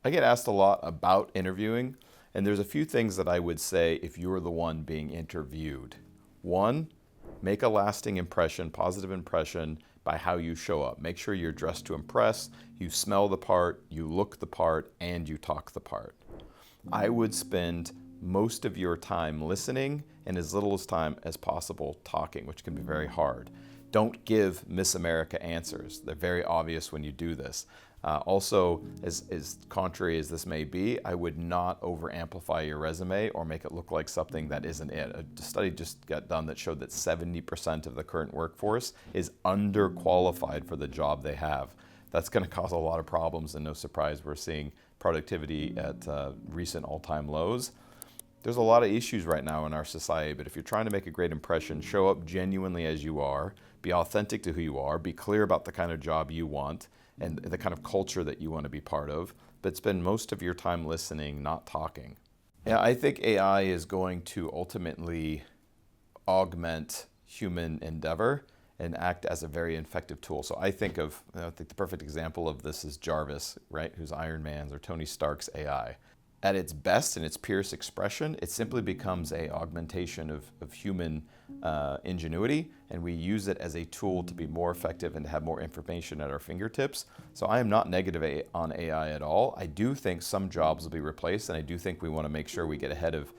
I get asked a lot about interviewing, and there's a few things that I would say if you're the one being interviewed. One, make a lasting impression, positive impression by how you show up. Make sure you're dressed to impress, you smell the part, you look the part, and you talk the part. I would spend most of your time listening and as little as time as possible talking, which can be very hard. Don't give Miss America answers. They're very obvious when you do this. Also, as contrary as this may be, I would not over-amplify your resume or make it look like something that isn't it. A study just got done that showed that 70% of the current workforce is underqualified for the job they have. That's going to cause a lot of problems, and no surprise we're seeing productivity at recent all-time lows. There's a lot of issues right now in our society, but if you're trying to make a great impression, show up genuinely as you are, be authentic to who you are, be clear about the kind of job you want, and the kind of culture that you want to be part of, but spend most of your time listening, not talking. Yeah, I think AI is going to ultimately augment human endeavor and act as a very effective tool. So I think the perfect example of this is Jarvis, right? Who's Iron Man's or Tony Stark's AI. At its best, in its purest expression, it simply becomes an augmentation of human ingenuity, and we use it as a tool to be more effective and to have more information at our fingertips. So I am not negative on AI at all. I do think some jobs will be replaced, and I do think we want to make sure we get ahead of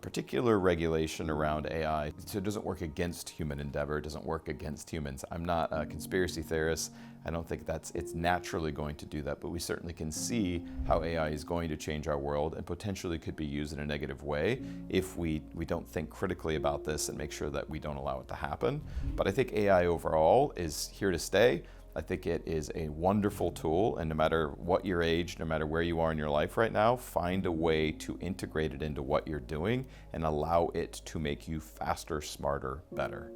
particular regulation around AI so it doesn't work against human endeavor, it doesn't work against humans. I'm not a conspiracy theorist. I don't think it's naturally going to do that, but we certainly can see how AI is going to change our world and potentially could be used in a negative way if we don't think critically about this and make sure that we don't allow it to happen. But I think AI overall is here to stay. I think it is a wonderful tool, and no matter what your age, no matter where you are in your life right now, find a way to integrate it into what you're doing and allow it to make you faster, smarter, better.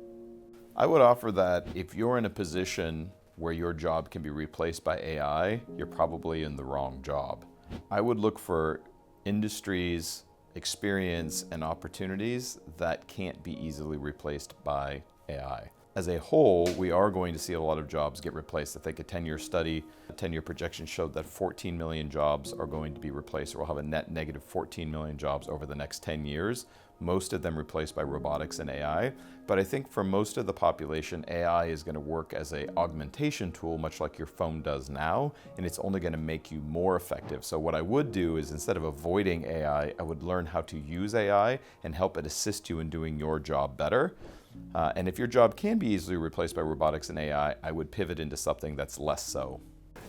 I would offer that if you're in a position where your job can be replaced by AI, you're probably in the wrong job. I would look for industries, experience, and opportunities that can't be easily replaced by AI. As a whole, we are going to see a lot of jobs get replaced. I think a 10-year study, a 10-year projection showed that 14 million jobs are going to be replaced, or we'll have a net negative 14 million jobs over the next 10 years, most of them replaced by robotics and AI. But I think for most of the population, AI is going to work as an augmentation tool, much like your phone does now, and it's only going to make you more effective. So what I would do is, instead of avoiding AI, I would learn how to use AI and help it assist you in doing your job better. And if your job can be easily replaced by robotics and AI, I would pivot into something that's less so.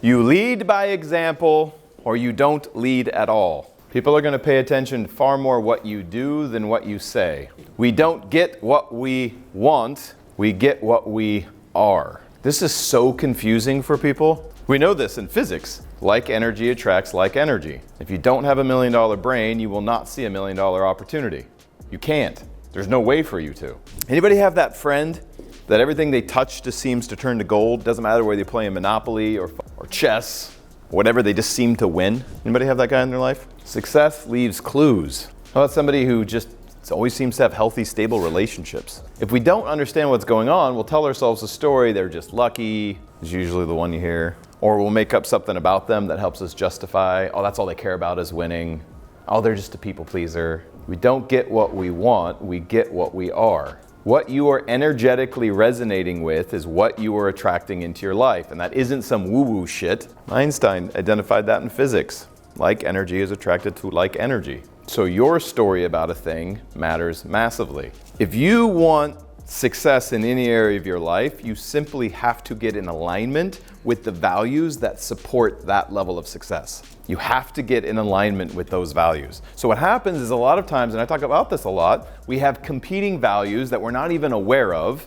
You lead by example, or you don't lead at all. People are going to pay attention far more what you do than what you say. We don't get what we want, we get what we are. This is so confusing for people. We know this in physics. Like energy attracts like energy. If you don't have $1 million brain, you will not see $1 million opportunity. You can't. There's no way for you to. Anybody have that friend that everything they touch just seems to turn to gold? Doesn't matter whether they play in Monopoly or chess, whatever, they just seem to win. Anybody have that guy in their life? Success leaves clues. How about somebody who just always seems to have healthy, stable relationships? If we don't understand what's going on, we'll tell ourselves a story, they're just lucky, is usually the one you hear. Or we'll make up something about them that helps us justify, oh, that's all they care about is winning. Oh, they're just a people pleaser. We don't get what we want, we get what we are. What you are energetically resonating with is what you are attracting into your life, and that isn't some woo-woo shit. Einstein identified that in physics. Like energy is attracted to like energy. So your story about a thing matters massively. If you want success in any area of your life, you simply have to get in alignment with the values that support that level of success. You have to get in alignment with those values. So what happens is, a lot of times, and I talk about this a lot, we have competing values that we're not even aware of.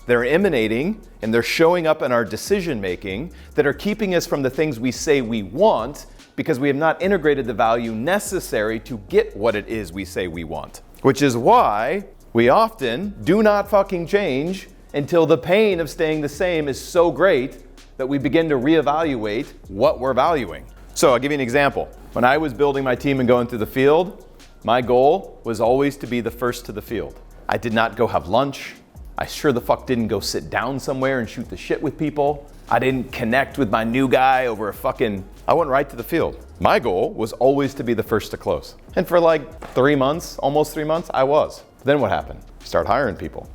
They're emanating and they're showing up in our decision making that are keeping us from the things we say we want, because we have not integrated the value necessary to get what it is we say we want. Which is why we often do not fucking change until the pain of staying the same is so great that we begin to reevaluate what we're valuing. So I'll give you an example. When I was building my team and going through the field, my goal was always to be the first to the field. I did not go have lunch. I sure the fuck didn't go sit down somewhere and shoot the shit with people. I didn't connect with my new guy over I went right to the field. My goal was always to be the first to close. And for like 3 months, almost 3 months, I was. Then what happened? Start hiring people,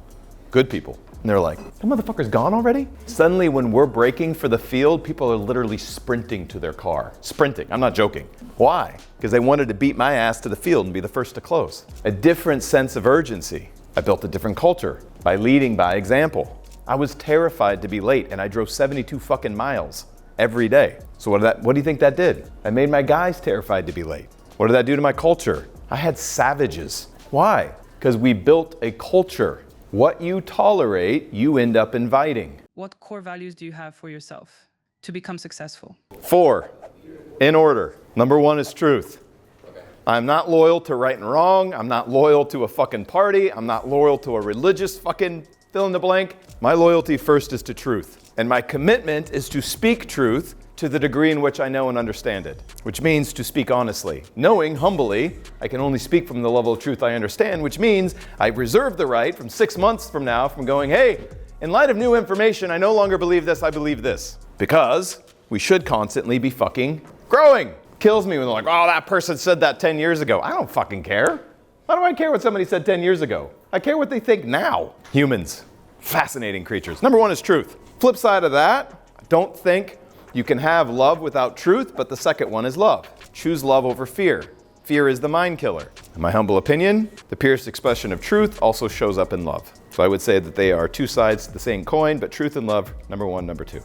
good people. And they're like, that motherfucker's gone already? Suddenly when we're breaking for the field, people are literally sprinting to their car. Sprinting, I'm not joking. Why? Because they wanted to beat my ass to the field and be the first to close. A different sense of urgency. I built a different culture by leading by example. I was terrified to be late and I drove 72 fucking miles every day. So what do you think that did? I made my guys terrified to be late. What did that do to my culture? I had savages. Why? Because we built a culture. What you tolerate, you end up inviting. What core values do you have for yourself to become successful? 4, in order. Number 1 is truth. I'm not loyal to right and wrong. I'm not loyal to a fucking party. I'm not loyal to a religious fucking fill in the blank. My loyalty first is to truth. And my commitment is to speak truth to the degree in which I know and understand it, which means to speak honestly. Knowing humbly, I can only speak from the level of truth I understand, which means I reserve the right from 6 months from now from going, hey, in light of new information, I no longer believe this, I believe this. Because we should constantly be fucking growing. Kills me when they're like, oh, that person said that 10 years ago. I don't fucking care. Why do I care what somebody said 10 years ago? I care what they think now. Humans, fascinating creatures. Number 1 is truth. Flip side of that, don't think you can have love without truth, but the second one is love. Choose love over fear. Fear is the mind killer. In my humble opinion, the purest expression of truth also shows up in love. So I would say that they are two sides to the same coin, but truth and love, number 1, number 2.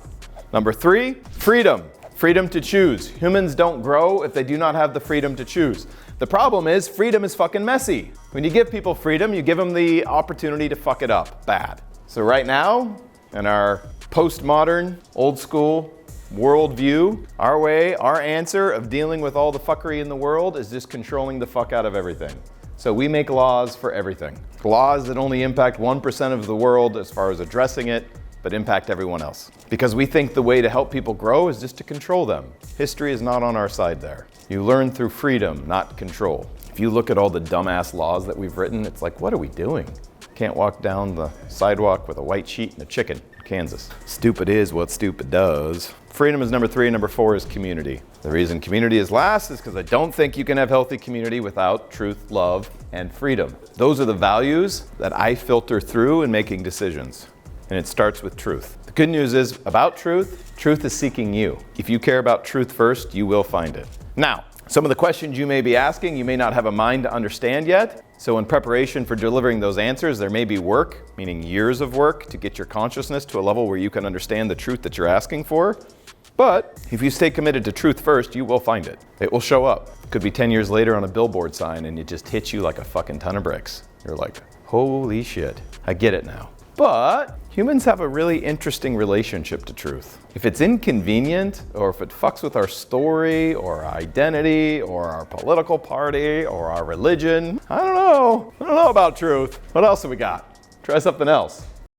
Number 3, freedom. Freedom to choose. Humans don't grow if they do not have the freedom to choose. The problem is freedom is fucking messy. When you give people freedom, you give them the opportunity to fuck it up bad. So right now, in our postmodern, old school worldview, our way, our answer of dealing with all the fuckery in the world is just controlling the fuck out of everything. So we make laws for everything. Laws that only impact 1% of the world as far as addressing it, but impact everyone else. Because we think the way to help people grow is just to control them. History is not on our side there. You learn through freedom, not control. If you look at all the dumbass laws that we've written, it's like, what are we doing? Can't walk down the sidewalk with a white sheet and a chicken. Kansas. Stupid is what stupid does. Freedom is number 3, number 4 is community. The reason community is last is because I don't think you can have healthy community without truth, love, and freedom. Those are the values that I filter through in making decisions. And it starts with truth. The good news is about truth, truth is seeking you. If you care about truth first, you will find it. Now, some of the questions you may be asking, you may not have a mind to understand yet. So in preparation for delivering those answers, there may be work, meaning years of work, to get your consciousness to a level where you can understand the truth that you're asking for. But if you stay committed to truth first, you will find it. It will show up. It could be 10 years later on a billboard sign and it just hits you like a fucking ton of bricks. You're like, holy shit, I get it now. But humans have a really interesting relationship to truth. If it's inconvenient, or if it fucks with our story, or our identity, or our political party, or our religion, I don't know about truth. What else have we got? Try something else.